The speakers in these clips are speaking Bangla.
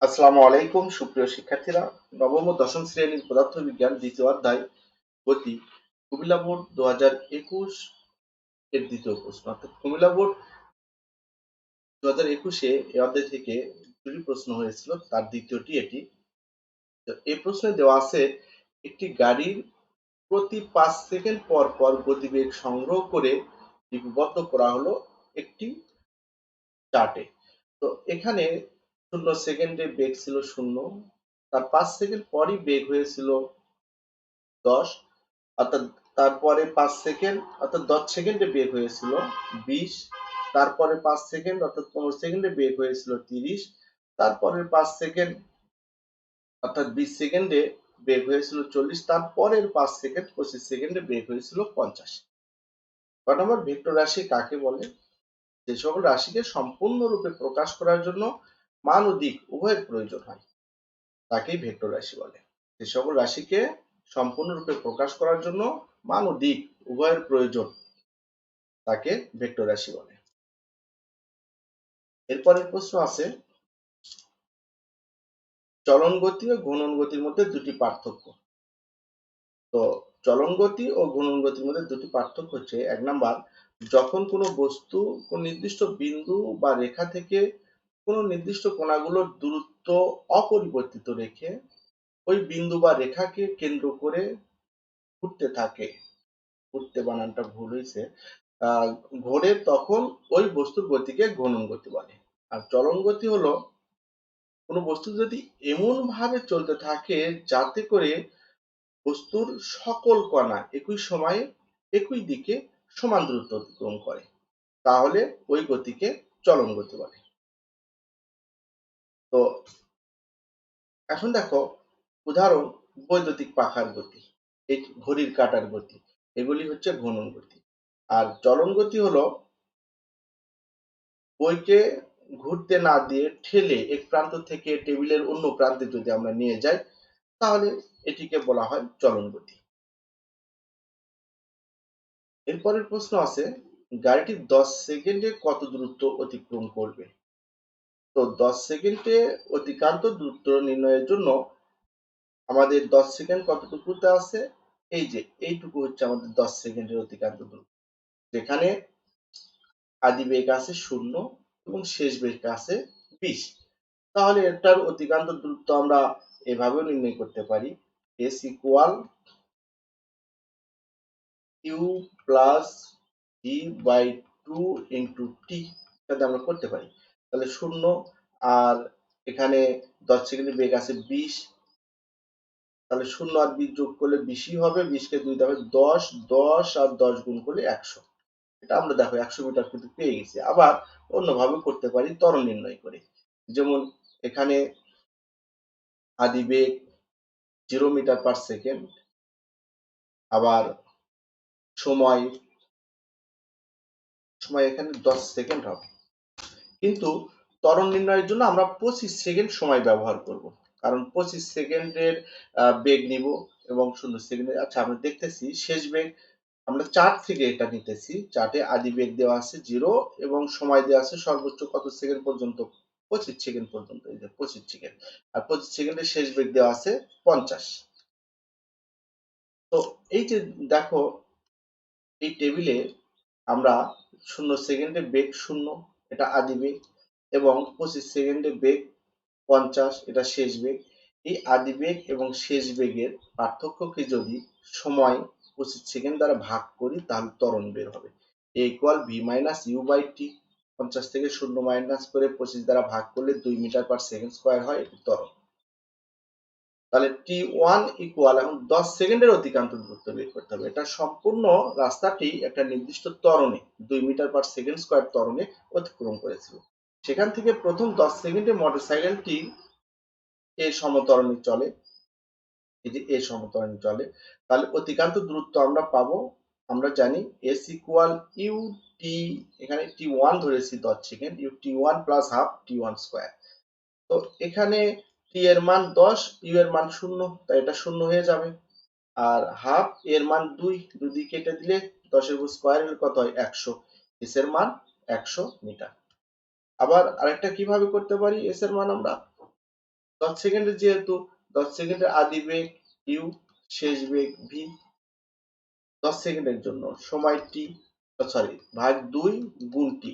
আসসালামু আলাইকুম সুপ্রিয় শিক্ষার্থীরা। নবম ও দশম শ্রেণীর পদার্থবিজ্ঞান দ্বিতীয় অধ্যায় গতি কুমিল্লা বোর্ড 2021 এর দ্বিতীয় প্রশ্ন। অর্থাৎ কুমিল্লা বোর্ড 2021-এ এই অধ্যায় থেকে দুটি প্রশ্ন হয়েছিল, তার দ্বিতীয়টি এটি। তো এই প্রশ্নে দেওয়া আছে একটি গাড়ির প্রতি 5 সেকেন্ড পর পর গতিবেগ সংগ্রহ করে লিপিবদ্ধ করা হলো একটি চার্টে। তো এখানে 0 সেকেন্ডে বেগ ছিল 0, তার 5 সেকেন্ড পরই বেগ হয়েছিল 10, অর্থাৎ তারপরে 5 সেকেন্ড অর্থাৎ 10 সেকেন্ডে বেগ হয়েছিল 20, তারপরে 5 সেকেন্ড অর্থাৎ 15 সেকেন্ডে বেগ হয়েছিল 30, তারপরের 5 সেকেন্ড অর্থাৎ 20 সেকেন্ডে বেগ হয়েছিল 40, তারপরের 5 সেকেন্ড 25 সেকেন্ডে বেগ হয়েছিল 50। ক নম্বর, ভেক্টর রাশি কাকে বলে? যে সকল রাশিকে সম্পূর্ণরূপে প্রকাশ করার জন্য মান ও দিক উভয়ের প্রয়োজন হয় তাকেই ভেক্টর রাশি বলে। যে সকল রাশিকে সম্পূর্ণরূপে প্রকাশ করার জন্য মান ও দিক উভয়ের প্রয়োজন তাকে ভেক্টর রাশি বলে। এরপরের প্রশ্ন আছে, চলন গতি ও ঘূর্ণন গতির মধ্যে দুটি পার্থক্য। তো চলন গতি ও ঘূর্ণন গতির মধ্যে দুটি পার্থক্য হচ্ছে, 1 নাম্বার, যখন কোনো বস্তু কোন নির্দিষ্ট বিন্দু বা রেখা থেকে কোনো নির্দিষ্ট কোণাগুলোর দূরত্ব অপরিবর্তিত রেখে ওই বিন্দু বা রেখাকে কেন্দ্র করে ঘুরতে থাকে, ঘুরতে বানানটা ভুল হয়েছে, ঘোরে, তখন ওই বস্তুর গতিকে ঘূর্ণন গতি বলে। আর চলন গতি হলো কোনো বস্তু যদি এমন ভাবে চলতে থাকে যাতে করে বস্তুর সকল কণা একই সময়ে একই দিকে সমান দূরত্ব অতিক্রম করে, তাহলে ওই গতিকে চলন গতি বলে। তো এখন দেখো উদাহরণ, বৈদ্যুতিক পাখার গতি, এই ঘড়ির কাঁটার গতি, এগুলি হচ্ছে ঘূর্ণন গতি। আর চলন গতি হলো বইকে ঘুরতে না দিয়ে ঠেলে এক প্রান্ত থেকে টেবিলের অন্য প্রান্তে যদি আমরা নিয়ে যাই, তাহলে এটিকে বলা হয় চলন গতি। এরপরের প্রশ্ন আছে, গাড়িটি 10 সেকেন্ডে কত দূরত্ব অতিক্রম করবে? তো 10 সেকেন্ডে অতিক্রান্ত দূরত্ব নির্ণয়ের জন্য আমাদের 10 সেকেন্ড কতটুকুতে আছে, এই যে এইটুকু হচ্ছে আমাদের 10 সেকেন্ডের অতিক্রান্ত দূরত্ব, যেখানে আদি বেগ আছে 0 এবং শেষ বেগ আছে 20। তাহলে এটার অতিক্রান্ত দূরত্ব আমরা এভাবেও নির্ণয় করতে পারি, s equal u plus d by 2 into t, এটাতে আমরা করতে পারি। তাহলে 0 আর এখানে 10 সেকেন্ডের বেগ আছে 20, তাহলে 0 আর 20 যোগ করলে 20ই হবে, 20কে 2 দিয়ে 10, 10 আর 10 গুণ করলে 100। এটা আমরা দেখো 100 মিটার কিন্তু পেয়ে গেছি। আবার অন্যভাবে করতে পারি ত্বরণ নির্ণয় করে, যেমন এখানে আদি বেগ 0 মিটার পার সেকেন্ড, আবার সময় সময় এখানে 10 সেকেন্ড হবে, কিন্তু ত্বরণ নির্ণয়ের জন্য আমরা 25 সেকেন্ড সময় ব্যবহার করব, কারণ 25 সেকেন্ডের বেগ নিব এবং 0 সেকেন্ডের, আচ্ছা আমরা দেখতেছি শেষ বেগ আমরা চার্ট থেকে এটা নিতেছি, চার্টে আদি বেগ দেওয়া আছে 0 এবং সময় দেওয়া আছে সর্বোচ্চ কত সেকেন্ড পর্যন্ত, 25 সেকেন্ড পর্যন্ত, এই যে 25 সেকেন্ড, আর 25 সেকেন্ডের শেষ বেগ দেওয়া আছে 50। তো এই যে দেখো এই টেবিলে আমরা 0 সেকেন্ডে বেগ 0, এটা আদি বেগ, এবং 25 সেকেন্ডে বেগ 50, এটা শেষ বেগ। এই আদি বেগ এবং শেষ বেগের পার্থক্যকে যদি সময় 25 সেকেন্ড দ্বারা ভাগ করি, তাহলে ত্বরণ বের হবে, a equal v minus u by t. 50 থেকে 0 মাইনাস করে 25 দ্বারা ভাগ করলে 2 মিটার পার সেকেন্ড স্কোয়ার হয়, এটি ত্বরণ। তাহলে টি ওয়ান ইকুয়াল, এখন 10 সেকেন্ডের অতিক্রান্ত দূরত্ব বের করতে হবে। এটা সম্পূর্ণ রাস্তাটি একটা নির্দিষ্ট ত্বরণে 2 মিটার পার সেকেন্ড স্কোয়ার ত্বরণে অতিক্রম করেছিল। সেখান থেকে প্রথম 10 সেকেন্ডে মোটরসাইকেলটি এ সমত্বরণে চলে, এই যে এ সমত্বরণে চলে, তাহলে অতিক্রান্ত দূরত্ব আমরা পাবো, আমরা জানি এস ইকুয়াল ইউ টি, এখানে টি ওয়ান ধরেছি 10 second, U T one plus half T one square. তো এখানে টি এর মান 10, ইউ এর মান 0, তাই এটা 0 হয়ে যাবে, আর হাফ এর মান 2, 2 দিয়ে কেটে দিলে 10 এর স্কোয়ার হলে কত হয় 100, এস এর মান 100 মিটার। আবার আরেকটা কিভাবে করতে পারি এস এর মান আমরা, 10 সেকেন্ডে যেহেতু 10 সেকেন্ডের আদি বেগ ইউ, শেষ বেগ ভি, 10 সেকেন্ডের জন্য সময় টি, সরি ভাগ 2 গুণ টি,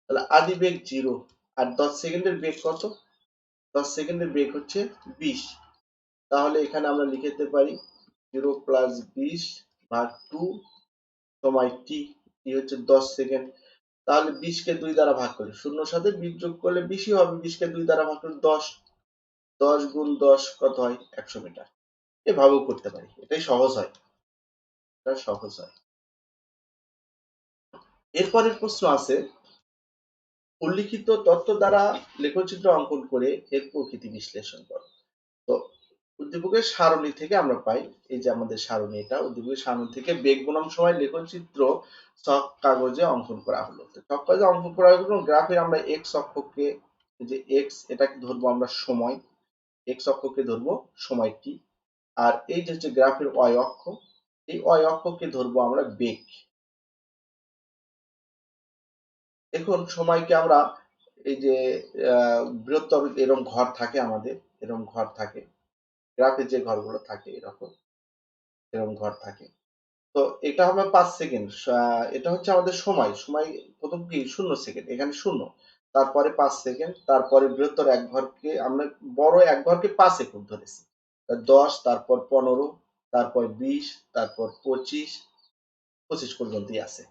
তাহলে আদি বেগ 0 আর 10 সেকেন্ডের বেগ কত? 10 সেকেন্ডের বেগ হচ্ছে 20, তাহলে এখানে আমরা লিখে দিতে পারি 0 প্লাস 20 ভাগ 2 সময় টি, টি হচ্ছে 10 সেকেন্ড। তাহলে 20 কে 2 দ্বারা ভাগ করলে শূন্যর সাথে 20 যোগ করলে 20ই হবে, 20 কে 2 দ্বারা ভাগ করলে 10, 10 গুণ 10 কত হয়? 100 মিটার। এভাবেও করতে পারি, এটাই সহজ হয়, এটা সহজ হয়। এরপরের প্রশ্ন আছে, উল্লিখিত তথ্য দ্বারা লেখচিত্র অঙ্কন করে এর প্রকৃতি বিশ্লেষণ করো। তো উদ্দীপকের সারণী থেকে আমরা পাই, এই যে আমাদের সারণী, এটা উদ্দীপকের সারণী থেকে বেগ বনাম সময় লেখচিত্র ছক কাগজে অঙ্কন করা হলো। ছক কাগজে অঙ্কন করার জন্য গ্রাফে আমরা এক্স অক্ষকে, যে এক্স এটাকে ধরবো আমরা সময়, এক্স অক্ষকে ধরবো সময় টি, আর এই যে হচ্ছে গ্রাফের ওয়াই অক্ষ, এই ওয়াই অক্ষকে ধরবো আমরা বেগ। এখন সময়কে আমরা এই যে বৃহত্তর এরকম ঘর থাকে আমাদের, এরকম ঘর থাকে গ্রাফে, যে ঘরগুলো থাকে এরকম, এরকম ঘর থাকে। তো এটা হবে 5 সেকেন্ড, এটা হচ্ছে আমাদের সময়, সময় প্রথম কি 0 সেকেন্ড, এখানে 0, তারপরে 5 সেকেন্ড, তারপরে বৃহত্তর এক ঘরকে আমরা বড় এক ঘরকে 5 একক ধরেছি, 10, তারপর 15, তারপর 20, তারপর 25, 25 পর্যন্তই আছে।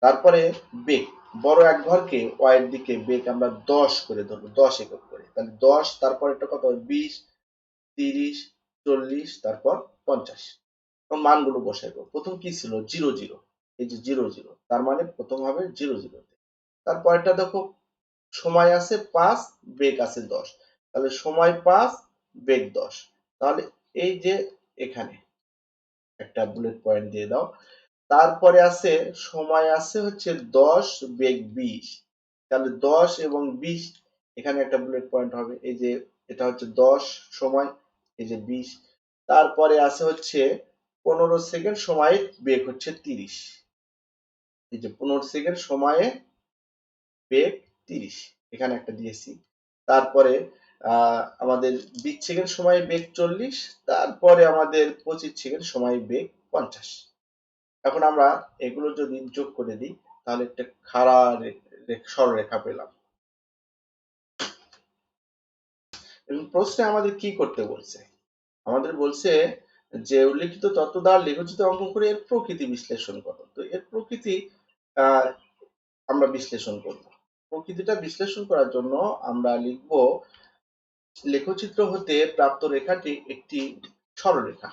তারপরে বেগ, বড় এক ঘরকে ওয়াই এর দিকে বেগ আমরা 10 করে ধরবো, 10 একক করে, তাহলে 10, তারপর এটা কত হবে? 20, 30, 40, তারপর 50। মানগুলো বসাইবো। প্রথম কি ছিল? 0 0, এই যে 0 0, তার মানে প্রথম হবে 0 0। তারপরটা দেখো, সময় আছে 5, বেগ আছে 10, তাহলে সময় 5, বেগ 10, তাহলে এই যে এখানে একটা বুলেট পয়েন্ট দিয়ে দাও। তারপরে আছে সময় আছে হচ্ছে 10, বেগ 20, তাহলে 10 এবং 20 এখানে একটা বুলেট পয়েন্ট হবে, এই যে এটা হচ্ছে 10 সময়, এই যে 20, তারপরে আছে হচ্ছে 15 সেকেন্ড সময়ে বেগ হচ্ছে 30, এই যে 15 সেকেন্ড সময়ে বেগ 30, এখানে একটা দিয়েছি। তারপরে আমাদের 20 সেকেন্ড সময়ে বেগ 40, তারপরে আমাদের 25 সেকেন্ড সময়ে বেগ 50। এখন আমরা এগুলো যদি যোগ করে দিই তাহলে একটা খাড়া সরলরেখা পেলাম। এবং প্রশ্নে আমাদের কি করতে বলছে? আমাদের বলছে যে উল্লিখিত তথ্য দ্বারা লেখচিত্র অঙ্কন করে এর প্রকৃতি বিশ্লেষণ করো। তো এর প্রকৃতি আমরা বিশ্লেষণ করব। প্রকৃতিটা বিশ্লেষণ করার জন্য আমরা লিখব, লেখচিত্র হতে প্রাপ্ত রেখাটি একটি সরলরেখা।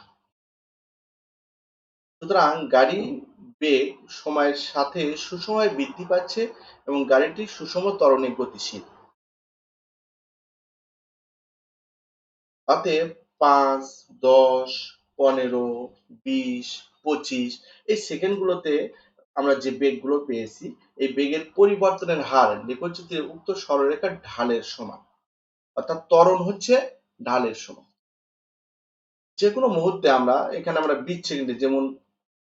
সুতরাং গাড়ি বেগ সময়ের সাথে সুষমভাবে বৃদ্ধি পাচ্ছে এবং গাড়িটি সুষম ত্বরণে গতিশীল। অতএব 5, 10, 15, 20, 25 এই সেকেন্ডগুলোতে আমরা যে বেগগুলো পেয়েছি, এই বেগের পরিবর্তনের হার লেখচিত্রের উক্ত সরলরেখার ঢালের সমান, অর্থাৎ ত্বরণ হচ্ছে ঢালের সমান। যে কোনো মুহূর্তে আমরা এখানে আমরা 20 সেকেন্ডে, যেমন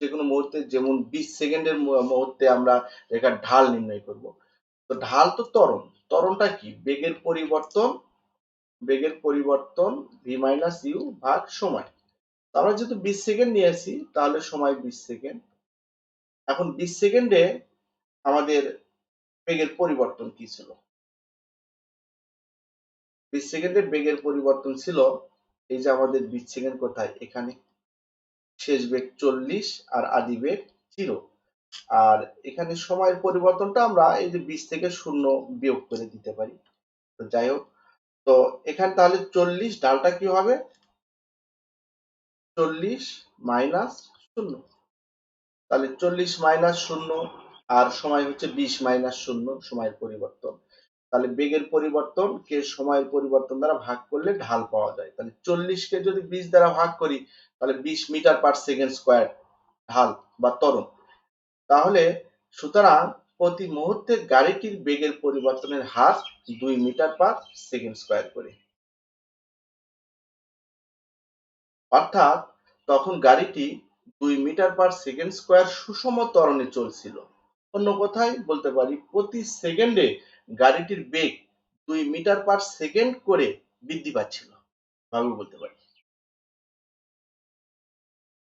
যে কোনো মুহূর্তে, যেমন 20 সেকেন্ডের মুহূর্তে আমরা রেখার ঢাল নির্ণয় করব। তো ঢাল তো ত্বরণ, ত্বরণটা কি? বেগের পরিবর্তন, বেগের পরিবর্তন ভি মাইনাস ইউ ভাগ সময়। আমরা যেহেতু 20 সেকেন্ড নিয়েছি তাহলে সময় 20 সেকেন্ড। এখন 20 সেকেন্ডে আমাদের বেগের পরিবর্তন কি ছিল? 20 সেকেন্ডে বেগের পরিবর্তন ছিল, এই যে আমাদের 20 সেকেন্ড কোথায়? এখানে। শেষ বেগ 40 আর আদি বেগ 0। আর এখানে সময়ের পরিবর্তনটা আমরা এই যে 20 থেকে 0 বিয়োগ করে দিতে পারি। তো যাই হোক, তো এখানে তাহলে 40, ঢালটা কি হবে? 40 মাইনাস 0, তাহলে 40 মাইনাস 0 আর সময় হচ্ছে 20 মাইনাস 0, সময়ের পরিবর্তন। তাহলে বেগের পরিবর্তন কে সময়ের পরিবর্তন দ্বারা ভাগ করলে ঢাল পাওয়া যায়। তাহলে 40 কে যদি 20 দ্বারা ভাগ করি তাহলে 20 মিটার পার সেকেন্ড স্কয়ার ঢাল বা ত্বরণ। তাহলে সুতরাং প্রতি মুহূর্তে গাড়িটির বেগের পরিবর্তনের হার 2 মিটার পার সেকেন্ড স্কয়ার করে। অর্থাৎ তখন গাড়িটি 2 মিটার পার সেকেন্ড স্কয়ার সুষম ত্বরণে চলছিল। অন্য কথায় বলতে পারি প্রতি সেকেন্ডে গাড়িটির বেগ 2 মিটার পার সেকেন্ড করে বৃদ্ধি পাচ্ছিল ভাবে বলতে পারি।